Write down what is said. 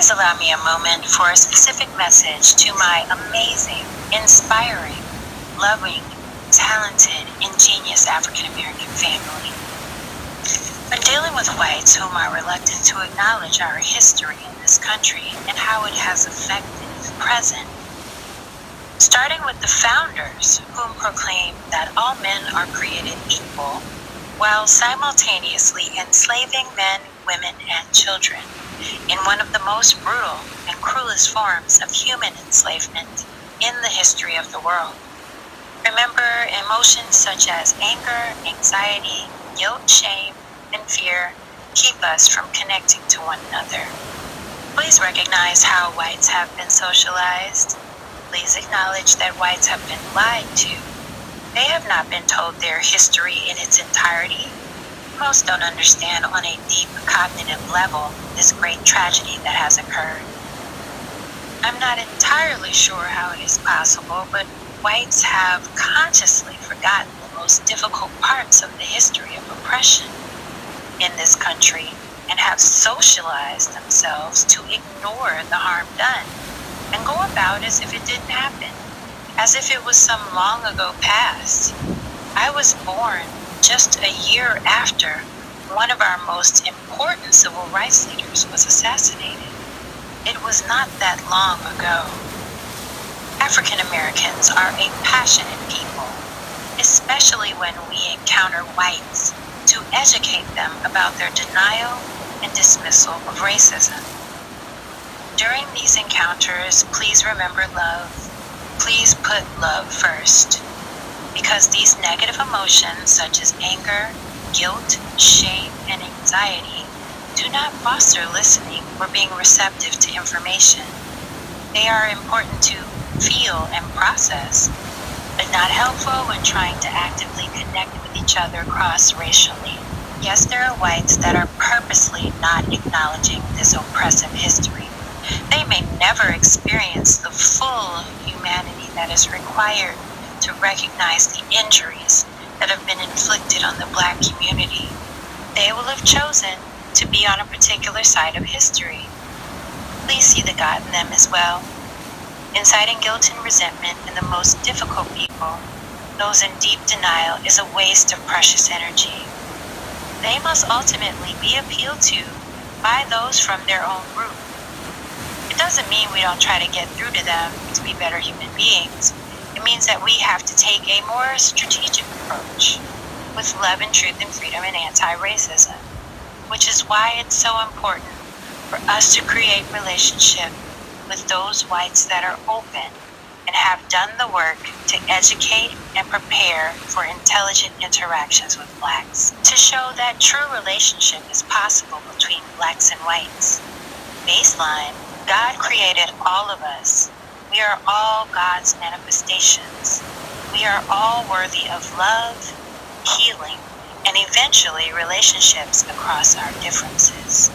Please allow me a moment for a specific message to my amazing, inspiring, loving, talented, ingenious African American family. When dealing with whites whom are reluctant to acknowledge our history in this country and how it has affected the present, starting with the founders whom proclaimed that all men are created equal, while simultaneously enslaving men, women, and children in one of the most brutal and cruelest forms of human enslavement in the history of the world. Remember, emotions such as anger, anxiety, guilt, shame, and fear keep us from connecting to one another. Please recognize how whites have been socialized. Please acknowledge that whites have been lied to. They have not been told their history in its entirety. Most don't understand on a deep cognitive level this great tragedy that has occurred. I'm not entirely sure how it is possible, but whites have consciously forgotten the most difficult parts of the history of oppression in this country and have socialized themselves to ignore the harm done and go about as if it didn't happen, as if it was some long ago past. I was born just a year after one of our most important civil rights leaders was assassinated. It was not that long ago. African Americans are a passionate people, especially when we encounter whites, to educate them about their denial and dismissal of racism. During these encounters, please remember love. Please put love first, because these negative emotions such as anger, guilt, shame, and anxiety do not foster listening or being receptive to information. They are important to feel and process, but not helpful when trying to actively connect with each other cross-racially. Yes, there are whites that are purposely not acknowledging this oppressive history. They may never experience the full humanity that is required to recognize the injuries that have been inflicted on the Black community. They will have chosen to be on a particular side of history. Please see the God in them as well. Inciting guilt and resentment in the most difficult people, those in deep denial, is a waste of precious energy. They must ultimately be appealed to by those from their own group. It doesn't mean we don't try to get through to them to be better human beings. It means that we have to take a more strategic approach with love and truth and freedom and anti-racism, which is why it's so important for us to create relationship with those whites that are open and have done the work to educate and prepare for intelligent interactions with Blacks, to show that true relationship is possible between Blacks and whites. Baseline, God created all of us. We are all God's manifestations. We are all worthy of love, healing, and eventually relationships across our differences.